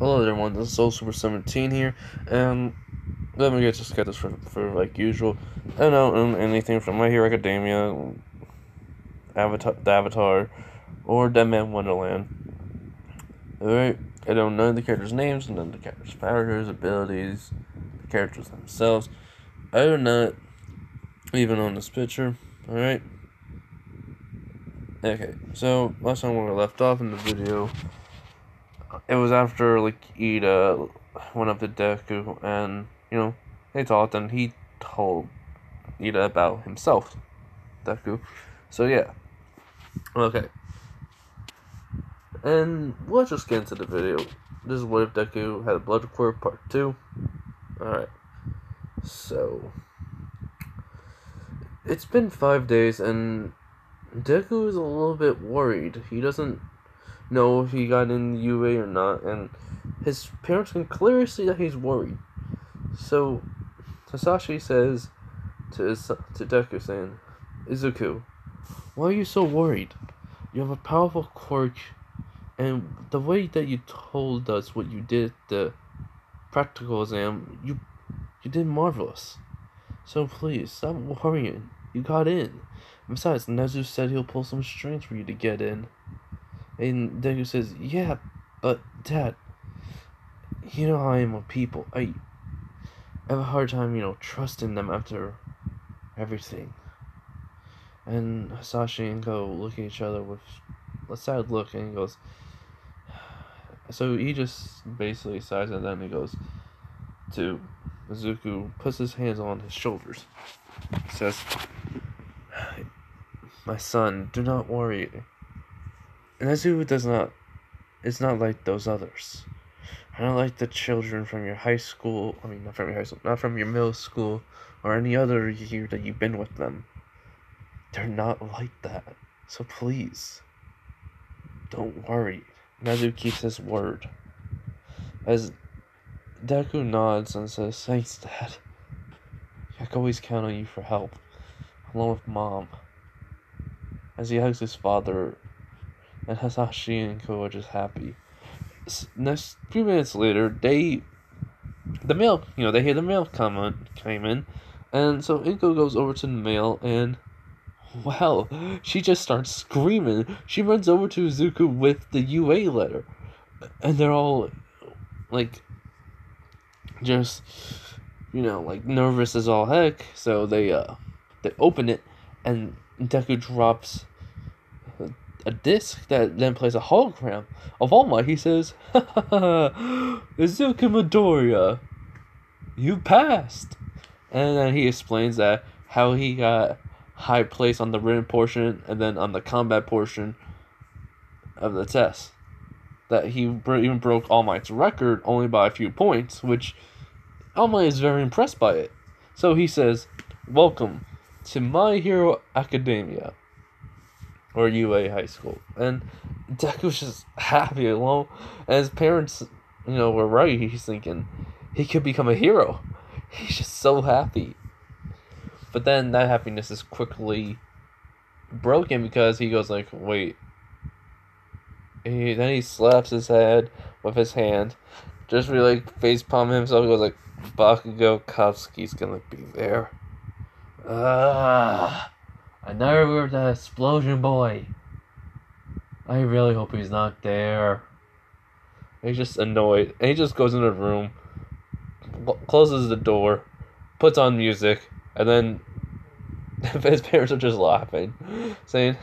Hello everyone, this is Soul Super 17 here, and let me just get this for like usual. I don't know anything from My Hero Academia, Avatar, or Dead Man Wonderland. Alright, I don't know the characters' names, none of the characters' powers, abilities, the characters themselves. I do not even own this picture, alright? Okay, so last time we left off in the video, it was after like Ida went up to Deku and they talked and he told Ida about himself, Deku. So yeah, okay, and let's just get into the video. This is What If Deku Had a Blood Quirk Part 2. Alright, so it's been 5 days and Deku is a little bit worried. He doesn't know if he got in the UA or not, and his parents can clearly see that he's worried. So Sasaki says to Deku, saying, "Izuku, why are you so worried? You have a powerful quirk, and the way that you told us what you did at the practical exam, you did marvelous. So please, stop worrying. You got in. Besides, Nezu said he'll pull some strings for you to get in." And Deku says, "Yeah, but Dad, you know how I am with people. I have a hard time, trusting them after everything." And Hasashi and Go look at each other with a sad look, and he goes, so he just basically sighs, and then he goes to Izuku, puts his hands on his shoulders, says, "My son, do not worry." And Izuku does not, it's not like those others. I don't like the children from your high school, not from your high school, not from your middle school, or any other year that you've been with them. They're not like that. So please, don't worry. Nezu keeps his word. As Deku nods and says, "Thanks, Dad. I can always count on you for help, along with Mom." As he hugs his father, and Hasashi and Ko are just happy. Next few minutes later, they hear the mail came in, and so Inko goes over to the mail, and wow, she just starts screaming. She runs over to Izuku with the UA letter, and they're all like, just like nervous as all heck. So they open it, and Deku drops a disc that then plays a hologram of All Might. He says, "Izuku Midoriya, you passed." And then he explains that how he got high place on the written portion and then on the combat portion of the test. That he even broke All Might's record only by a few points, which All Might is very impressed by it. So he says, "Welcome to My Hero Academia, or UA High School." And Deku's just happy alone. And his parents, were right. He's thinking he could become a hero. He's just so happy. But then that happiness is quickly broken because he goes like, "Wait." Then he slaps his head with his hand. Just really facepalm himself. He goes like, "Bakugo Katsuki's gonna be there." I never heard that explosion boy. I really hope he's not there. He's just annoyed. And he just goes in the room, closes the door, puts on music, and then his parents are just laughing, saying,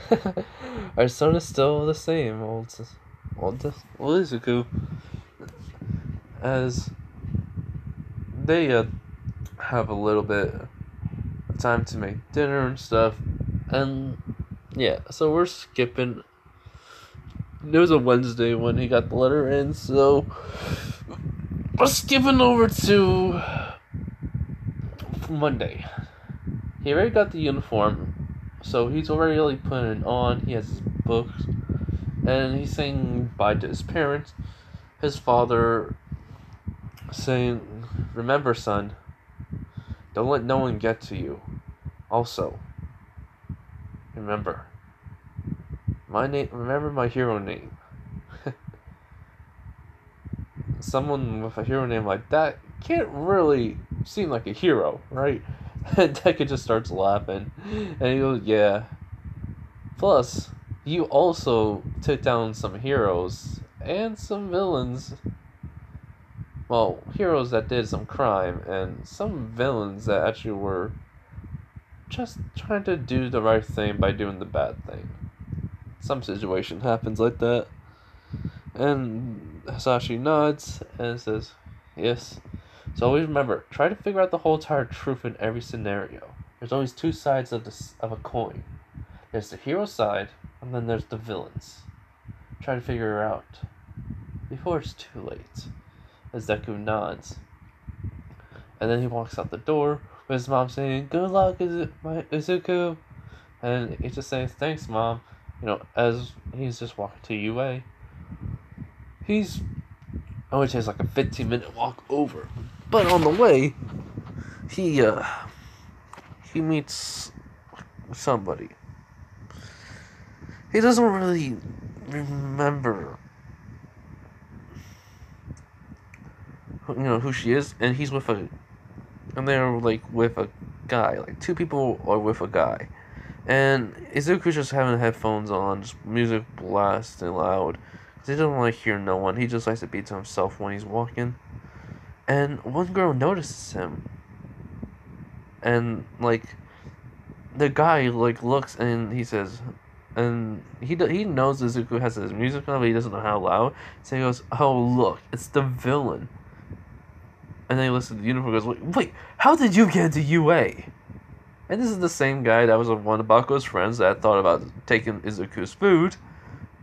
"Our son is still the same, old Izuku." As they have a little bit of time to make dinner and stuff, and yeah, so we're skipping. It was a Wednesday when he got the letter in, so we're skipping over to Monday. He already got the uniform, so he's already putting it on. He has his books, and he's saying bye to his parents. His father saying, "Remember, son, don't let no one get to you. Also, remember my name. Remember my hero name." someone with a hero name like that can't really seem like a hero, right? And Deku just starts laughing. And he goes, yeah. Plus, you also took down some heroes and some villains. Well, heroes that did some crime, and some villains that actually were just trying to do the right thing by doing the bad thing. Some situation happens like that. And Hasashi nods and says, yes. So always remember, try to figure out the whole entire truth in every scenario. There's always two sides of a coin. There's the hero side, and then there's the villains. Try to figure it out before it's too late. As Deku nods. And then he walks out the door with his mom saying, good luck, Izuku. And he just says, thanks, Mom. As he's just walking to UA. He's only takes like a 15-minute walk over. But on the way, he meets somebody. He doesn't really remember who she is, and they're like with a guy. Like two people are with a guy. And Izuku's just having headphones on, just music blasting loud. Because he doesn't like hear no one. He just likes to be to himself when he's walking. And one girl notices him. And, like, the guy, like, looks and he says... And he knows Izuku has his music on, but he doesn't know how loud. So he goes, oh, look, it's the villain. And then he listens to the uniform and goes, wait, how did you get into UA? And this is the same guy that was one of Bakugo's friends that thought about taking Izuku's food.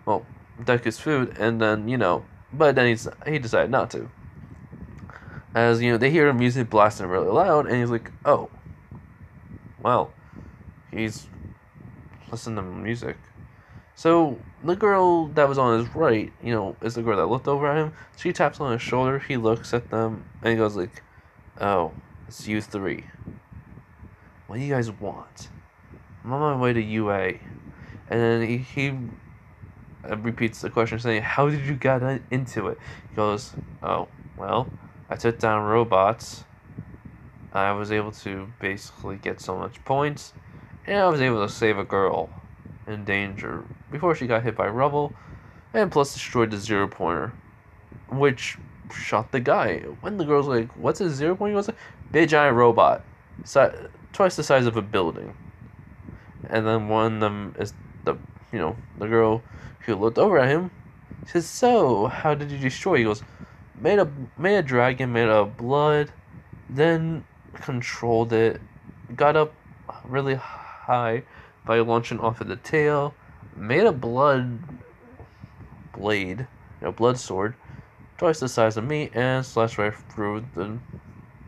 Well, Deku's food, and then, but then he decided not to. As, they hear the music blasting really loud, and he's like, oh, well, he's listening to music. So, the girl that was on his right, is the girl that looked over at him. She taps on his shoulder, he looks at them, and he goes like, oh, it's you three. What do you guys want? I'm on my way to UA. And then he repeats the question saying, how did you get into it? He goes, oh, well, I took down robots. I was able to basically get so much points. And I was able to save a girl in danger before she got hit by rubble. And plus destroyed the 0-pointer. Which shot the guy. When the girl's like, what's a 0-pointer? He goes like, big giant robot. Twice the size of a building. And then one of them is the girl who looked over at him. She says, so, how did you destroy? He goes, made a dragon made of blood, then controlled it, got up really high by launching off of the tail, made a blood blade, blood sword, twice the size of me, and slashed right through the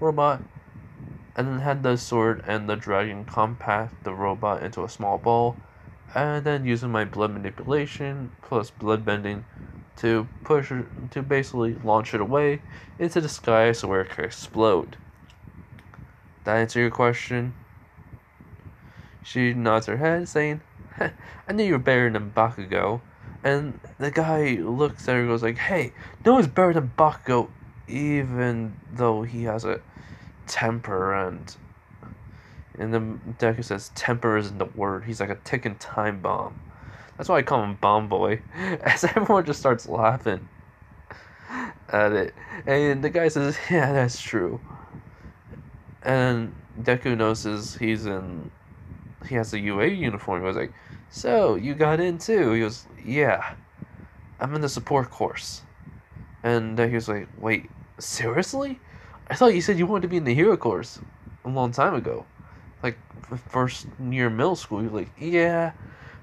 robot. And then had the sword and the dragon compact the robot into a small ball, and then using my blood manipulation plus blood bending to basically launch it away into the sky so where it could explode. That answer your question? She nods her head, saying, I knew you were better than Bakugo. And the guy looks at her and goes like, hey, no one's better than Bakugo, even though he has a temper. And the Deku says temper isn't the word. He's like a ticking time bomb. That's why I call him Bomb Boy. As everyone just starts laughing at it. And the guy says, yeah, that's true. And Deku notices he has a UA uniform. He was like, so, you got in too? He goes, yeah, I'm in the support course. And Deku was like, wait, seriously? I thought you said you wanted to be in the hero course a long time ago. Like, first year middle school. You're like, yeah.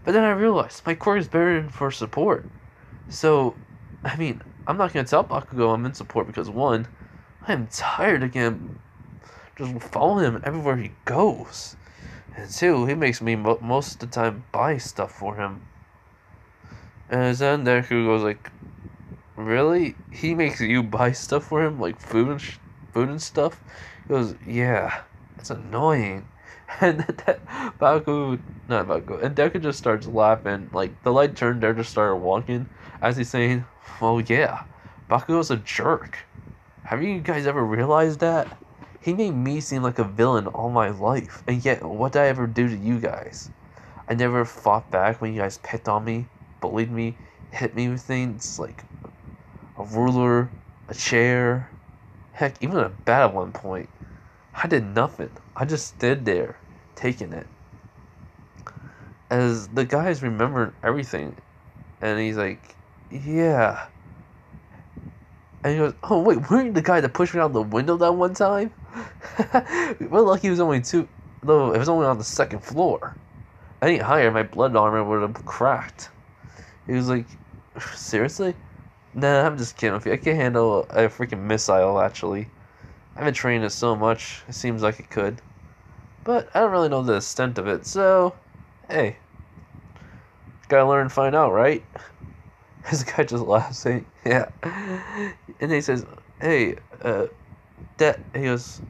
But then I realized my quirk is better for support. So, I mean, I'm not going to tell Bakugo I'm in support because, one, I'm tired again just following him everywhere he goes. And two, he makes me most of the time buy stuff for him. And then Deku goes like, really? He makes you buy stuff for him? Like food and stuff? He goes, yeah, it's annoying. And then not Bakugo, and Deku just starts laughing. Like, the light turned there, just started walking, as he's saying, well, yeah, Bakugo's a jerk. Have you guys ever realized that? He made me seem like a villain all my life, and yet, what did I ever do to you guys? I never fought back when you guys picked on me, bullied me, hit me with things like a ruler, a chair, heck, even a bat at one point. I did nothing. I just stood there, taking it. As the guys remembered everything, and he's like, yeah. And he goes, oh wait, weren't you the guy that pushed me out the window that one time? We're lucky it was only two, though it was only on the second floor. Any higher, my blood armor would have cracked. He was like, seriously? Nah, I'm just kidding with you. I can handle a freaking missile, actually. I've been training it so much, it seems like it could. But I don't really know the extent of it, so, hey. Gotta learn and find out, right? This guy just laughs, saying, yeah. And he says, hey, he goes,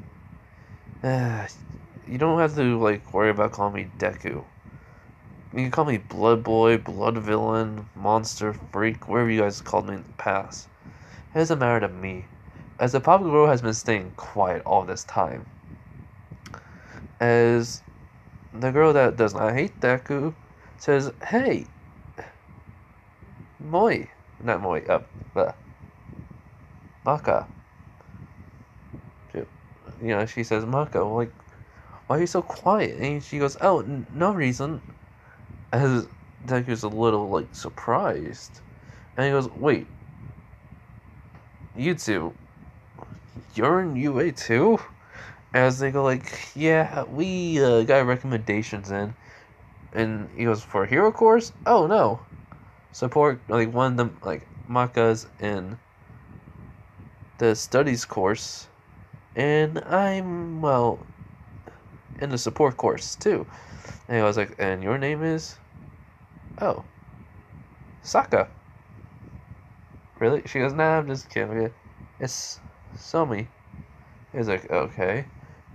you don't have to, like, worry about calling me Deku. You can call me Blood Boy, Blood Villain, Monster, Freak, whatever you guys called me in the past. It doesn't matter to me, as the Papa Girl has been staying quiet all this time. As the girl that does not hate Deku says, hey, not Moi, Maka. She says, Maka, like, why are you so quiet? And she goes, oh, no reason. As Deku's a little, like, surprised. And he goes, wait, you two, you're in UA too? As they go like, yeah, we got recommendations in. And he goes, for a hero course? Oh, no. Support, like, one of them, like, Maka's in the studies course. And I'm, well, in the support course, too. And he was like, and your name is? Oh, Saka. Really? She goes, nah, I'm just kidding. It's Somi. He's like, okay.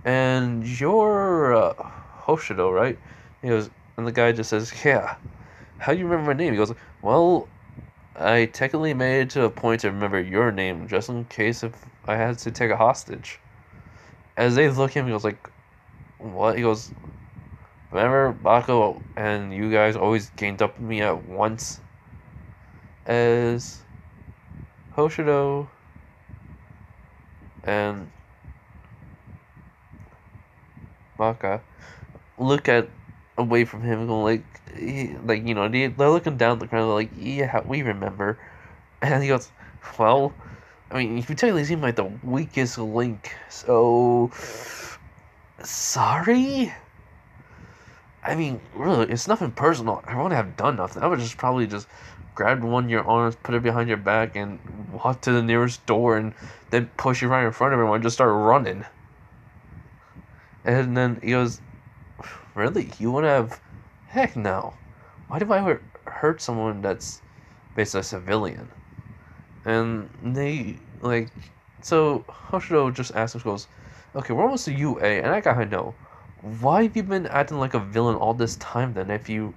And you're Hoshido, right? He goes, and the guy just says, yeah. How do you remember my name? He goes, well, I technically made it to a point to remember your name just in case if I had to take a hostage. As they look at him, he goes like, what? He goes, remember Bako and you guys always gained up on me at once? As Hoshido and Maka look at away from him, going they're looking down the ground, like, yeah, we remember. And he goes, well, I mean, you technically seem like the weakest link, so sorry. I mean, really, it's nothing personal. I wouldn't have done nothing. I would just probably just grab one of your arms, put it behind your back, and walk to the nearest door, and then push you right in front of everyone and just start running. And then he goes, really? You would have? Heck no. Why do I hurt someone that's basically a civilian? And they, like, so Hoshido just asks him, goes, okay, we're almost to UA, and I gotta know, why have you been acting like a villain all this time then if you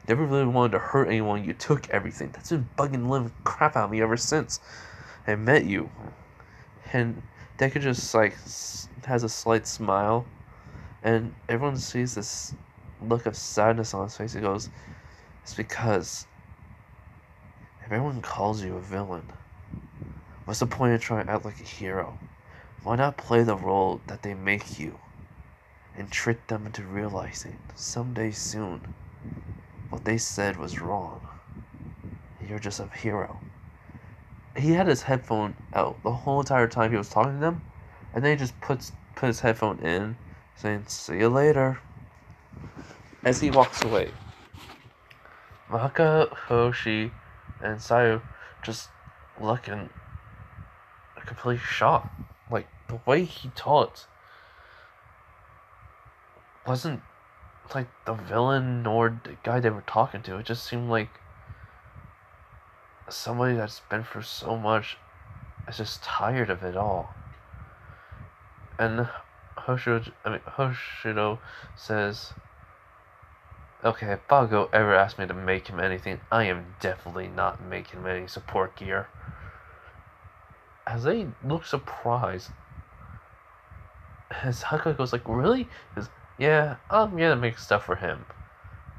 never really wanted to hurt anyone, you took everything? That's been bugging the living crap out of me ever since I met you. And Deku just, like, has a slight smile, and everyone sees this look of sadness on his face. He goes, it's because if everyone calls you a villain, what's the point of trying to act like a hero? Why not play the role that they make you and trick them into realizing someday soon what they said was wrong? You're just a hero. He had his headphone out the whole entire time he was talking to them, and then he just put his headphone in, saying, see you later, as he walks away. Maka, Hoshi, and Sayu just looking completely shocked. Like, the way he talked wasn't like the villain nor the guy they were talking to. It just seemed like somebody that's been through so much is just tired of it all. And Hoshido says, okay, if Bago ever asked me to make him anything, I am definitely not making him any support gear. as they look surprised, his Haka goes like, really? He goes, yeah, I'm gonna make stuff for him.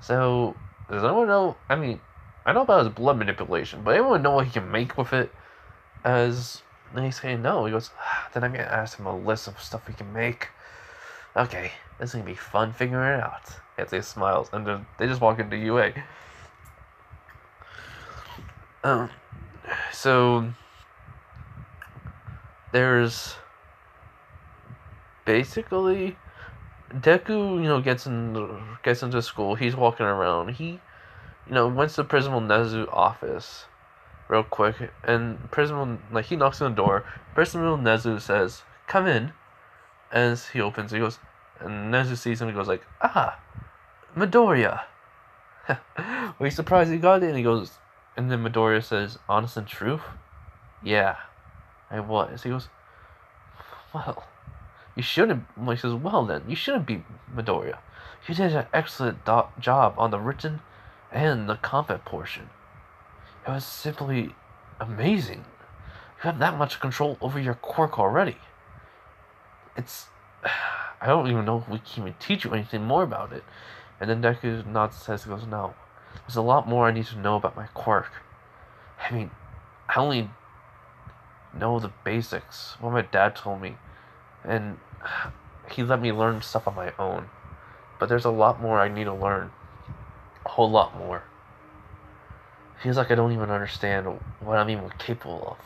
So, does anyone know? I mean, I know about his blood manipulation, but anyone know what he can make with it? As then he's saying no. He goes, then I'm gonna ask him a list of stuff we can make. Okay, this is gonna be fun figuring it out. Anthony smiles, and then they just walk into UA. Um, so there's basically Deku, gets into school. He's walking around. He, went to the Principal Nezu office real quick, and he knocks on the door. Principal Nezu says, "Come in," and as he opens, he goes, and Nezu sees him. He goes like, "Ah, Midoriya." Well, he's surprised he got it, and he goes, and then Midoriya says, "Honest and truth, yeah, I was." He goes, "Well, you shouldn't." He says, "Well then, you shouldn't be Midoriya. You did an excellent job on the written and the combat portion. It was simply amazing. You have that much control over your quirk already. It's... I don't even know if we can even teach you anything more about it." And then Deku nods his head and goes, "No. There's a lot more I need to know about my quirk. I mean, I only know the basics, what my dad told me. And he let me learn stuff on my own. But there's a lot more I need to learn. A whole lot more. Feels like I don't even understand what I'm even capable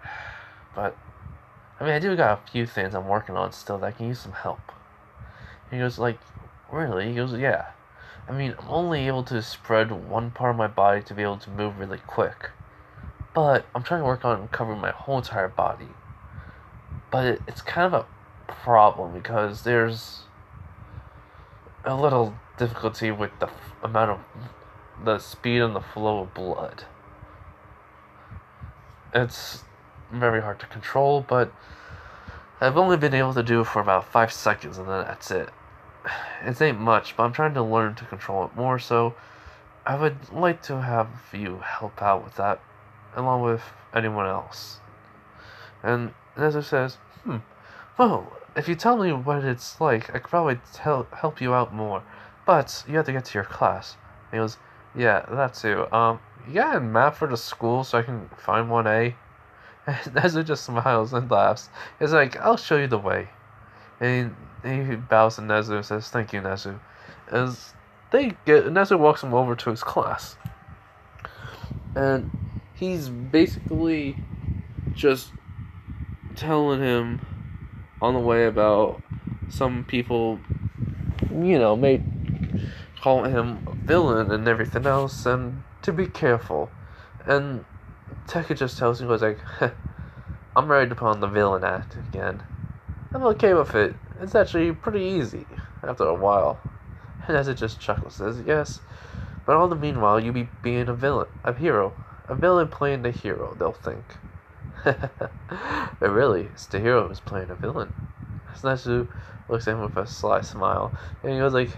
of. But, I mean, I do got a few things I'm working on still that can use some help." He goes like, "Really?" He goes, "Yeah. I mean, I'm only able to spread one part of my body to be able to move really quick. But I'm trying to work on covering my whole entire body. But it's kind of a problem because there's a little difficulty with the amount of the speed and the flow of blood. It's very hard to control, but I've only been able to do it for about 5 seconds, and then that's it. It ain't much, but I'm trying to learn to control it more, so I would like to have you help out with that, along with anyone else." And Nezu says, "Well, if you tell me what it's like, I could probably help you out more. But you have to get to your class." And he goes, "Yeah, that too. You got a map for the school so I can find 1A?" And Nezu just smiles and laughs. He's like, "I'll show you the way." And he bows to Nezu and says, "Thank you, Nezu." As Nezu walks him over to his class. And he's basically just telling him on the way about some people, may call him a villain and everything else, and to be careful. And Tekka just tells him, he goes like, "I'm ready to put on the villain act again. I'm okay with it. It's actually pretty easy after a while." And as it just chuckles, says, "Yes, but all the meanwhile, you be being a hero. A villain playing the hero, they'll think." But really, it's the hero who's playing a villain. Snatsu looks at him with a sly smile, and he goes like,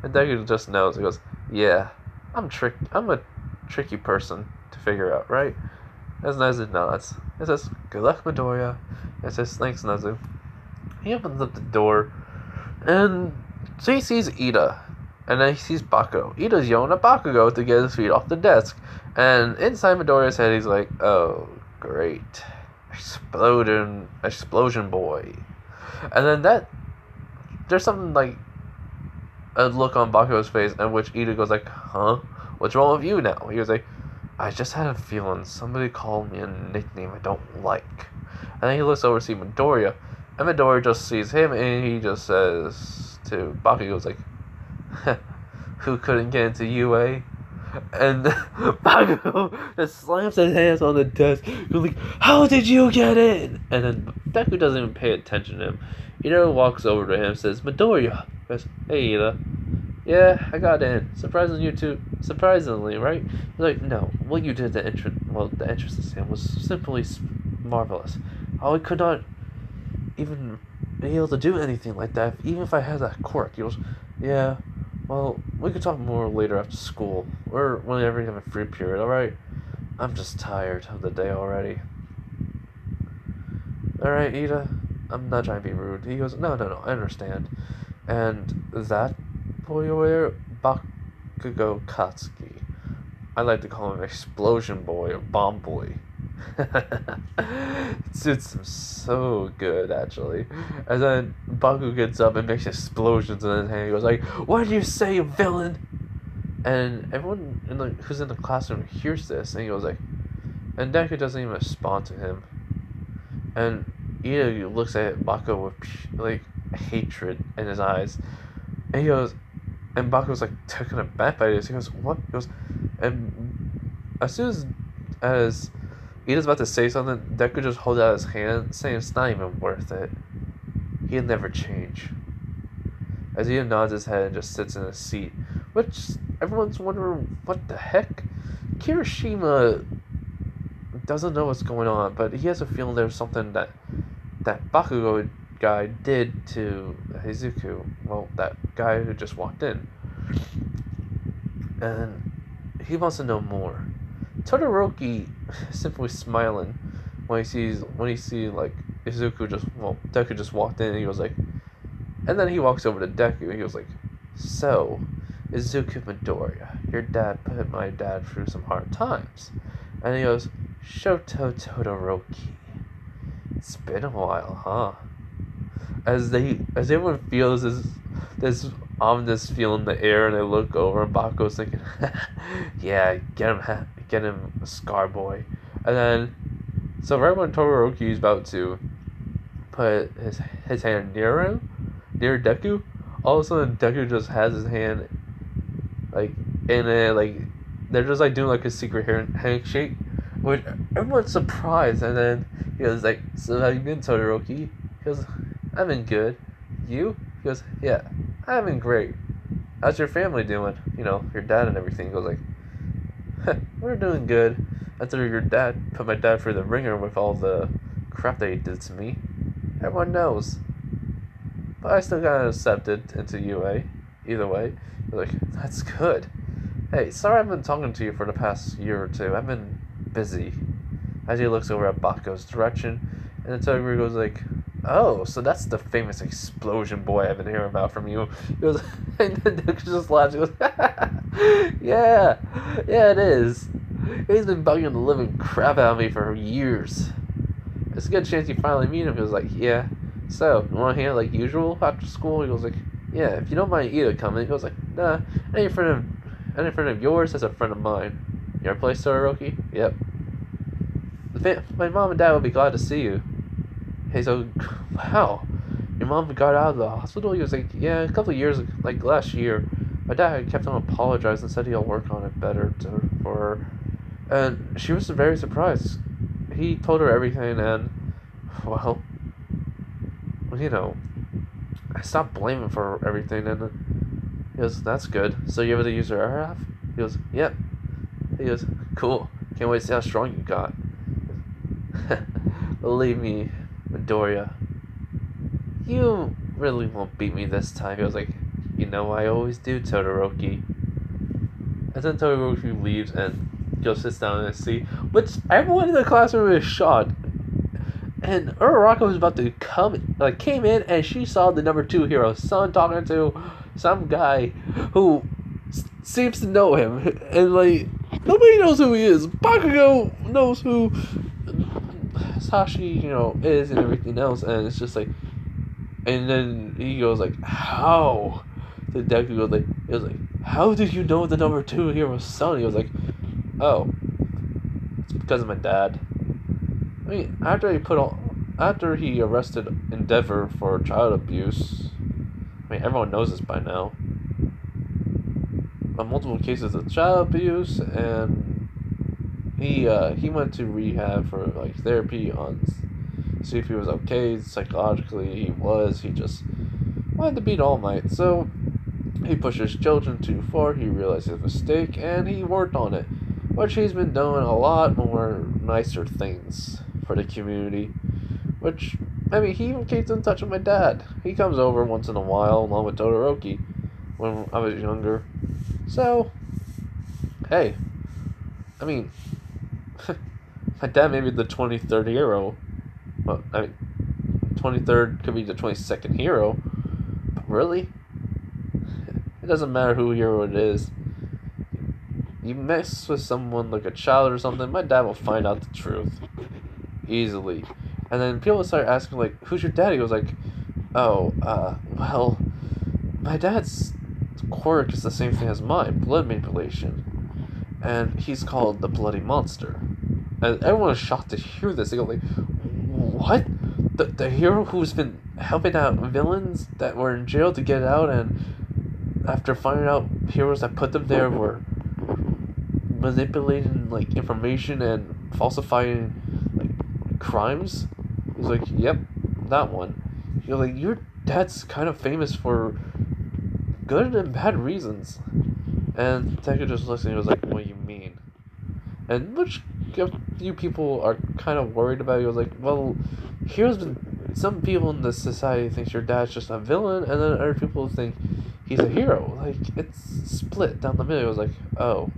and Deku just knows. He goes, "Yeah, I'm a tricky person to figure out, right?" As Nezu nods, it says, "Good luck, Midoriya." It says, "Thanks, Nezu." He opens up the door, and so he sees Ida, and then he sees Bakugo. Ida's yelling at Bakugo to get his feet off the desk, and inside Midoriya's head, he's like, "Oh, great. Explosion boy." And then there's something like a look on Bakugo's face in which Ida goes like, "Huh? What's wrong with you now?" He goes like, "I just had a feeling somebody called me a nickname I don't like." And then he looks over to see Midoriya, and Midoriya just sees him, and he just says to Bakugo, goes like, "Who couldn't get into UA?" And Bakugo just slams his hands on the desk. He's like, "How did you get in?" And then Deku doesn't even pay attention to him. Ida walks over to him and says, "Midoriya." He goes, "Hey, Ida." "Yeah, I got in. Surprisingly, right?" He's like, "No, what you did at the entrance exam was simply marvelous. I could not even be able to do anything like that, even if I had that quirk." He goes, "Yeah, well, we could talk more later after school, or whenever you have a free period, alright? I'm just tired of the day already." Alright, Ida, I'm not trying to be rude. He goes, no, no, no, I understand. And that boy over there, Bakugo Katsuki. I like to call him Explosion Boy or Bomb Boy. It suits him so good, actually. And then Baku gets up and makes explosions in his hand. He goes like, "What do you say, villain?" And everyone who's in the classroom hears this, and he goes like, and Deku doesn't even respond to him. And Ida looks at Baku with like hatred in his eyes, and he goes, and Baku's like taken aback by this. He goes, "What?" He goes, and as soon as Ida's about to say something, Deku just holds out his hand, saying it's not even worth it. He'll never change. As Ida nods his head and just sits in his seat, which everyone's wondering what the heck. Kirishima doesn't know what's going on, but he has a feeling there's something that Bakugo guy did to Heizuku. Well, that guy who just walked in, and he wants to know more. Todoroki simply smiling when he sees like Deku just walked in, and he goes like, and then he walks over to Deku and he goes like, "So, Izuku Midoriya, your dad put my dad through some hard times," and he goes, "Shoto Todoroki, it's been a while, huh?" As everyone feels this ominous feel in the air, and they look over, and Baku's thinking, "Yeah, get him, Scar Boy." And then, so right when Todoroki is about to put his hand near Deku, all of a sudden Deku just has his hand like in it, like they're just like doing like a secret handshake, which everyone's surprised. And then he goes like, "So how you been, Todoroki?" He goes, "I've been good. You?" He goes, "Yeah, I've been great. How's your family doing? You know, your dad and everything." He goes like, "We're doing good. After your dad put my dad through the ringer with all the crap that he did to me. Everyone knows. But I still got accepted into UA. Either way." He's like, "That's good. Hey, sorry I've been talking to you for the past year or two. I've been busy." As he looks over at Baku's direction, and the Toguro goes like, "Oh, so that's the famous explosion boy I've been hearing about from you." He goes, and then Dick just laughs. He goes, "Yeah, yeah, it is. He's been bugging the living crap out of me for years. It's a good chance you finally meet him." He was like, "Yeah. So, you want to hang out like usual after school?" He goes like, "Yeah, if you don't mind Ida coming." He goes like, "Nah, any friend of yours is a friend of mine. Your place, Todoroki?" "Yep. My mom and dad will be glad to see you." Hey, so, wow, your mom got out of the hospital? He was like, "Yeah, a couple of years, like last year. My dad kept on apologizing and said he'll work on it better for her." And she was very surprised. He told her everything, and, well, you know, I stopped blaming for everything, and he goes, "That's good. So you able to use her half?" He goes, "Yep." He goes, "Cool. Can't wait to see how strong you got." "Believe me, Midoriya, you really won't beat me this time." He was like, "You know I always do, Todoroki." And then Todoroki leaves and just sits down in his seat, which everyone in the classroom is shocked. And Uraraka was about to came in, and she saw the number 2 hero, Son, talking to some guy who seems to know him. And, like, nobody knows who he is. Bakugo knows who Sashi, is and everything else. And it's just like, and then he goes like, "How?" The Deku goes like, it was like, "How did you know the number 2 hero, Son?" He was like, "Oh, it's because of my dad." I mean, after he arrested Endeavor for child abuse, I mean, everyone knows this by now. On multiple cases of child abuse, and he went to rehab for like therapy on see if he was okay psychologically. He just wanted to beat All Might, so he pushed his children too far. He realized his mistake, and he worked on it, which he's been doing a lot more nicer things for the community. Which, I mean, he even keeps in touch with my dad. He comes over once in a while, along with Todoroki, when I was younger. So, hey, my dad may be the 23rd hero. Well, 23rd could be the 22nd hero. But really? It doesn't matter who hero it is. You mess with someone like a child or something, my dad will find out the truth. Easily. And then people start asking, like, who's your dad? He was like, oh, well, my dad's quirk is the same thing as mine, blood manipulation. And he's called the Bloody Monster. And everyone was shocked to hear this. They go like, what? The hero who's been helping out villains that were in jail to get out, and after finding out heroes that put them there were manipulating, like, information and falsifying, like, crimes? He's like, yep, that one. You're like, your dad's kind of famous for good and bad reasons. And Deku just listened and was like, what do you mean? And which a few people are kind of worried about. He was like, well, here's been some people in this society think your dad's just a villain, and then other people think he's a hero. Like, it's split down the middle. He was like, oh,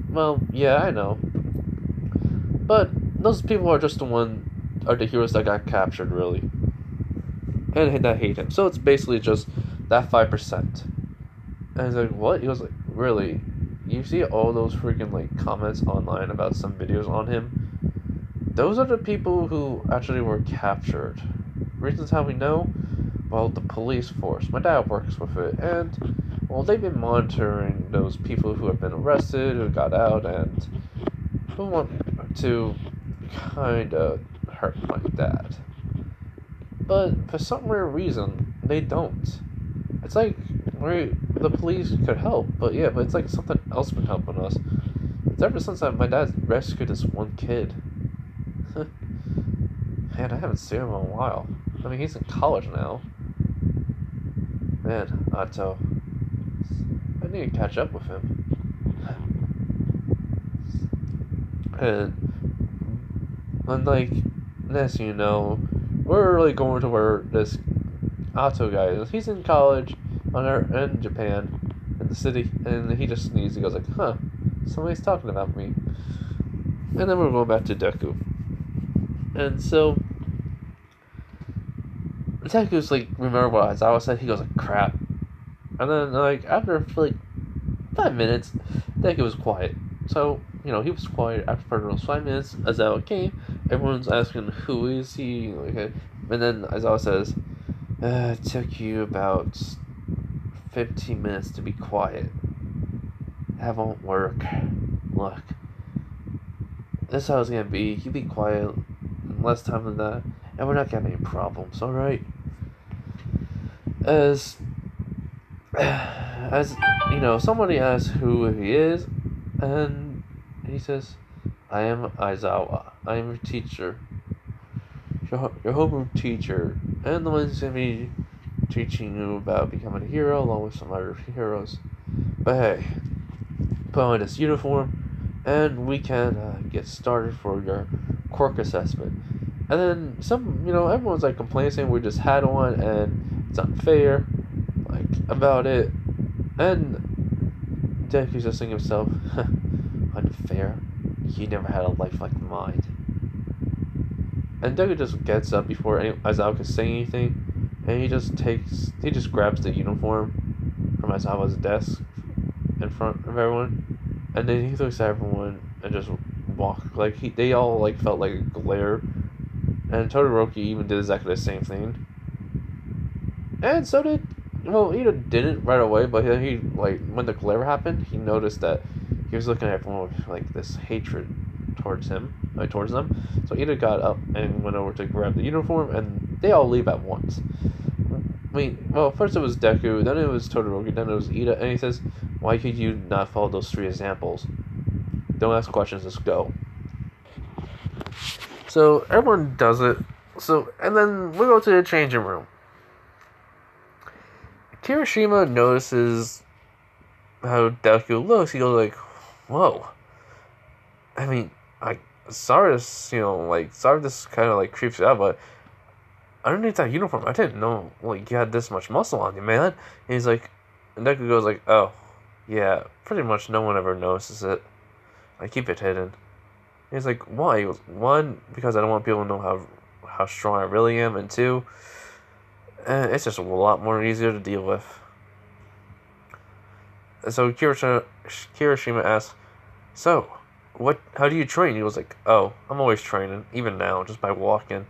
well, yeah, I know. But those people are just the heroes that got captured, really. And that hate him. So it's basically just that 5%. And he's like, what? He was like, really? You see all those freaking, like, comments online about some videos on him? Those are the people who actually were captured. Reasons how we know? Well, the police force. My dad works with it, and, well, they've been monitoring those people who have been arrested, who got out, and who want to kind of hurt my dad. But for some weird reason, they don't. It's like the police could help, but it's like something else been helping us. It's ever since my dad rescued this one kid. Man, I haven't seen him in a while. I mean, he's in college now. Man, Otto. I need to catch up with him. And like, next you know, we're really going to where this Otto guy is. He's in college in Japan, in the city, and he just sneezes. He goes like, huh, somebody's talking about me. And then we're going back to Deku. And so Deku's like, remember what Aizawa said? He goes like, crap. And then like after like 5 minutes, Deku was quiet. So, he was quiet after those 5 minutes. Aizawa came, everyone's asking who is he? Okay. And then Aizawa says, it took you about 15 minutes to be quiet. That won't work. Look, this is how it's gonna be. You be quiet in less time than that, and we're not gonna have any problems, alright? As somebody asks who he is, and he says, I am Aizawa. I am your teacher. Your homeroom teacher. And the one who's going to be teaching you about becoming a hero, along with some other heroes. But hey, put on this uniform, and we can get started for your quirk assessment. And then everyone's like complaining, saying we just had one, and it's unfair, like, about it. And Deku's just thinking to himself, unfair? You never had a life like mine. And Deku just gets up before Aizawa can say anything, and he just grabs the uniform from Aizawa's desk in front of everyone, and then he looks at everyone and just walks. Like, they all like felt like a glare, and Todoroki even did exactly the same thing. And so did, Ida didn't right away, but he like, when the glare happened, he noticed that he was looking at everyone with like this hatred towards them. So Ida got up and went over to grab the uniform, and they all leave at once. First it was Deku, then it was Todoroki, then it was Ida, and he says, why could you not follow those 3 examples? Don't ask questions, just go. So everyone does it. And then we go to the changing room. Kirishima notices how Deku looks. He goes like, whoa. I mean, sorry this kind of like creeps you out, but underneath that uniform, I didn't know like you had this much muscle on you, man. And he's like, and Deku goes like, oh, yeah, pretty much no one ever notices it. I keep it hidden. And he's like, why? He goes, one, because I don't want people to know how strong I really am, and two, it's just a lot more easier to deal with. So Kirishima asks, "So, how do you train?" He goes like, "Oh, I'm always training, even now, just by walking."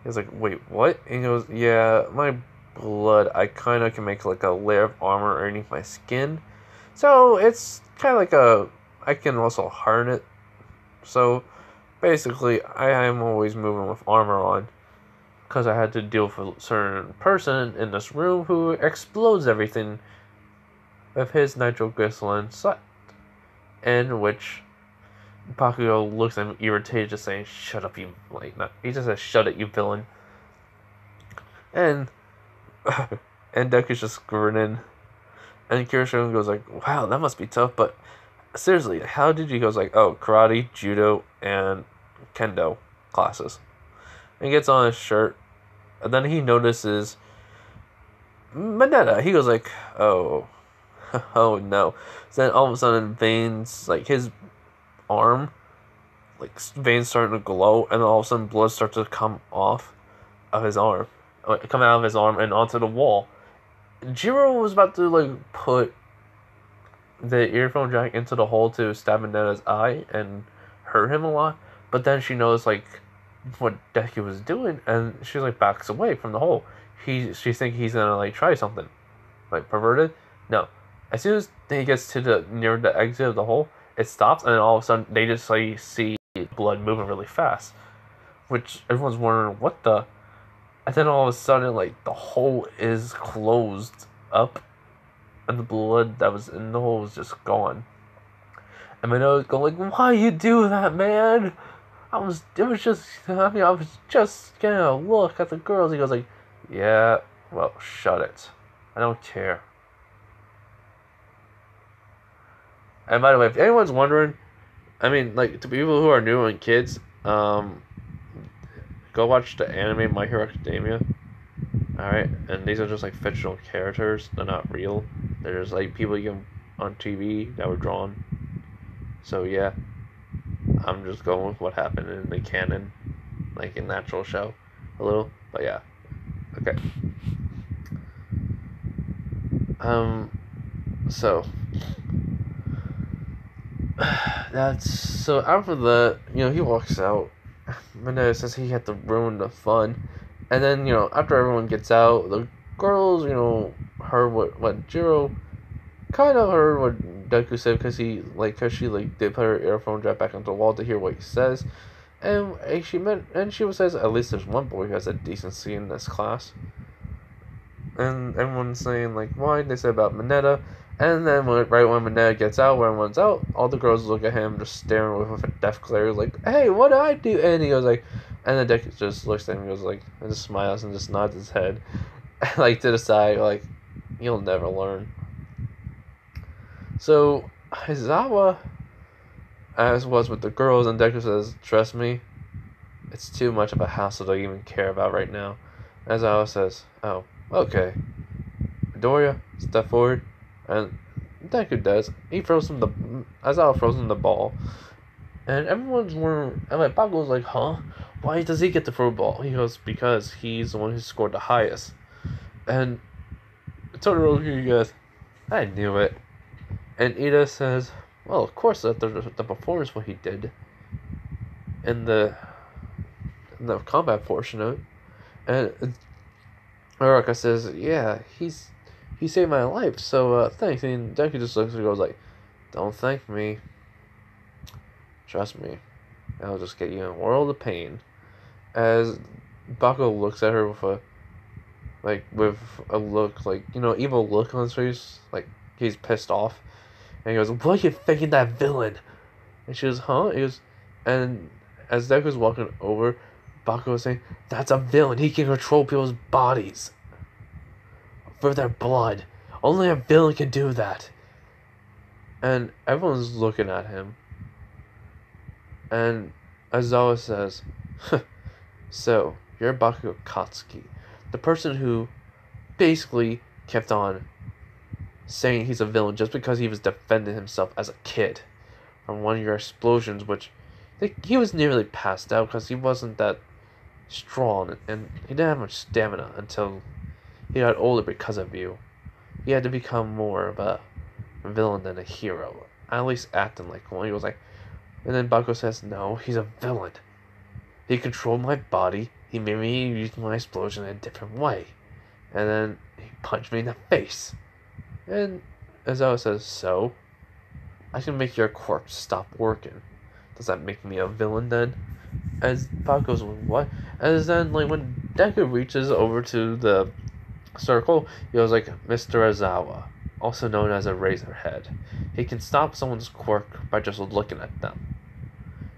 He was like, "Wait, what?" And he goes, "Yeah, my blood, I kind of can make like a layer of armor underneath my skin. So it's kind of like I can also harden it. So basically, I am always moving with armor on. Because I had to deal with a certain person in this room who explodes everything with his nitroglycerin sight. In which Bakugo looks at him irritated, just saying, "Shut up, you," like, not, he just says, "Shut it, you villain." And and Deku's just grinning. And Kirishima goes like, "Wow, that must be tough, but seriously, how did you?" He goes like, "Oh, karate, judo, and kendo classes." And he gets on his shirt, and then he notices Mineta. He goes like, "Oh, oh no." So then all of a sudden, veins, like his arm, like veins starting to glow, and then all of a sudden blood starts to come off of his arm, come out of his arm and onto the wall. Jiro was about to like put the earphone jack into the hole to stab Mineta's eye and hurt him a lot, but then she knows like what Deku was doing, and she like backs away from the hole. She thinks he's gonna like try something, like perverted. No, as soon as he gets to the near the exit of the hole, it stops, and then all of a sudden they just like see blood moving really fast, which everyone's wondering what the. And then all of a sudden, like the hole is closed up, and the blood that was in the hole was just gone. And my nose going like, "Why you do that, man? I was just getting a look at the girls." He goes like, "Yeah, well, shut it. I don't care." And by the way, if anyone's wondering, I mean, like, to people who are new and kids, go watch the anime My Hero Academia. Alright, and these are just like fictional characters. They're not real. They're just like people you can on TV that were drawn. So yeah, I'm just going with what happened in the canon, like in the actual show, a little. But yeah, okay. So that's so after that, he walks out. Mineta says he had to ruin the fun, and then after everyone gets out, the girls heard what Jiro kind of heard what Deku said because she did put her earphone jack back onto the wall to hear what he says, and she says at least there's one boy who has a decency in this class, and everyone's saying like why they said about Mineta, and then right when Mineta gets out, when everyone's out, all the girls look at him just staring with a death glare like, "Hey, what did I do?" And he goes like, and then Deku just looks at him and goes like, and just smiles and just nods his head like to the side like, "You'll never learn." So, Aizawa, as was with the girls, and Deku says, "Trust me, it's too much of a hassle to even care about right now." Aizawa says, "Oh, okay." Midoriya, step forward, and Deku does. Aizawa throws him the ball. And everyone's wondering, and like, Bakugo's like, "Huh? Why does he get the throw ball?" He goes, "Because he's the one who scored the highest." And Todoroki goes, "I knew it." And Ida says, "Well, of course, that the performance what he did in the combat portion of it." And Uraka says, "Yeah, he saved my life, so thanks." And Deku just looks and goes like, "Don't thank me. Trust me, I'll just get you in a world of pain." As Bakugo looks at her with a look like evil look on his face, like he's pissed off. And he goes, "What are you thinking, that villain?" And she goes, "Huh?" He goes, and as Deku's walking over, Bakugo was saying, "That's a villain. He can control people's bodies for their blood. Only a villain can do that." And everyone's looking at him. And Aizawa says, "So, you're Bakugo Katsuki, the person who basically kept on saying he's a villain just because he was defending himself as a kid from one of your explosions, which he was nearly passed out because he wasn't that strong, and he didn't have much stamina until he got older because of you. He had to become more of a villain than a hero. At least acting like one. He was like, and then Bakugo says, no, he's a villain. He controlled my body. He made me use my explosion in a different way. And then he punched me in the face. And Aizawa says, so? I can make your corpse stop working. Does that make me a villain then? As Bakugo's like, what? As then, like, when Deku reaches over to the circle, he goes like, Mr. Aizawa, also known as a Razorhead. He can stop someone's quirk by just looking at them.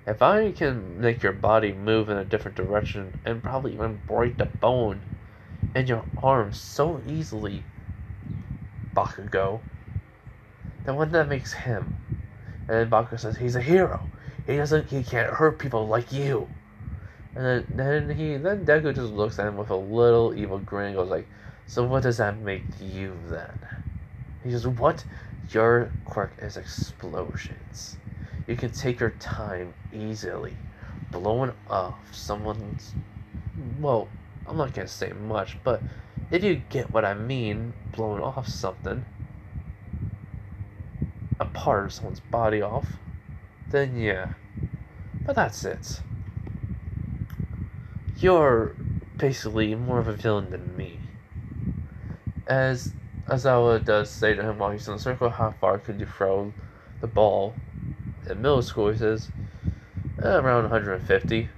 If I can make your body move in a different direction and probably even break the bone in your arm so easily, Bakugo, then what that makes him? And then Bakugo says, he's a hero. He can't hurt people like you. And then Deku just looks at him with a little evil grin and goes like, so what does that make you then? He says, what? Your quirk is explosions. You can take your time easily, blowing off someone's... Well, I'm not gonna say much, but if you get what I mean, blowing off something, a part of someone's body off, then yeah. But that's it. You're basically more of a villain than me. As Aizawa does say to him while he's in the circle, how far could you throw the ball? In middle school, he says, around 150,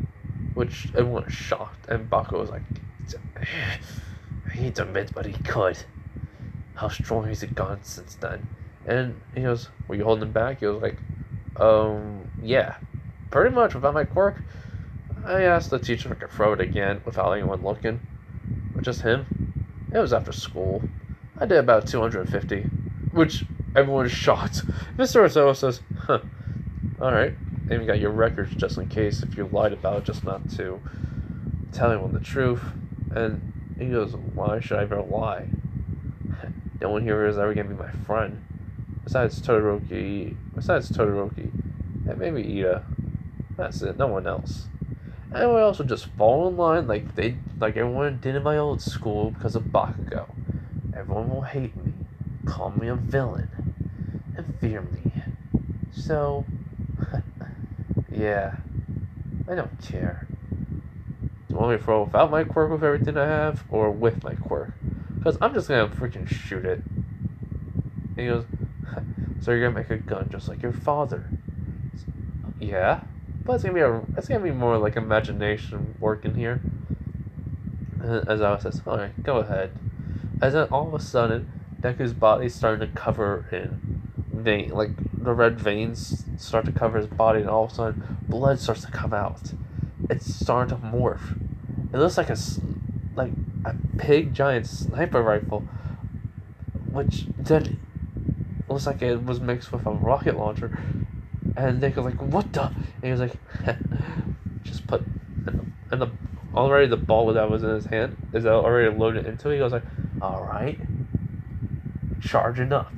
which everyone is shocked, and Bakugo was like, he admits, but he could. How strong has he gone since then? And he goes, were you holding him back? He was like, yeah, pretty much without my quirk. I asked the teacher if I could throw it again without anyone looking, with just him. It was after school. I did about 250, which everyone is shocked. Mr. Aizawa says, huh. Alright, and you got your records just in case if you lied about it, just not to tell anyone the truth. And he goes, why should I ever lie? No one here is ever gonna be my friend. Besides Todoroki, and maybe Ida. That's it, no one else. Everyone else would just fall in line like everyone did in my old school because of Bakugo. Everyone will hate me, call me a villain, and fear me. So... yeah, I don't care. Do you want me to throw without my quirk with everything I have, or with my quirk? Because I'm just gonna freaking shoot it. And he goes, so you're gonna make a gun just like your father? Yeah, but it's gonna be more like imagination working here. And Aizawa says, alright, go ahead. As then all of a sudden, Deku's body's starting to cover in vein, like the red veins start to cover his body, and all of a sudden blood starts to come out. It's starting to morph. It looks like a big giant sniper rifle, which then looks like it was mixed with a rocket launcher. And they go like, what the? And he was like, just put and the already the ball that was in his hand is already loaded into it. He goes like, all right, charging up.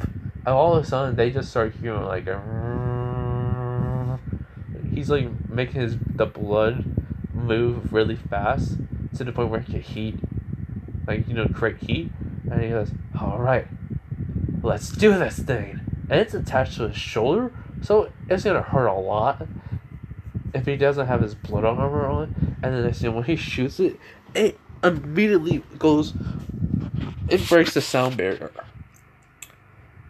And all of a sudden, they just start hearing like he's like making the blood move really fast to the point where he can heat, create heat. And he goes, all right, let's do this thing. And it's attached to his shoulder, so it's gonna hurt a lot if he doesn't have his blood armor on. And then next thing, when he shoots it, it immediately goes. It breaks the sound barrier.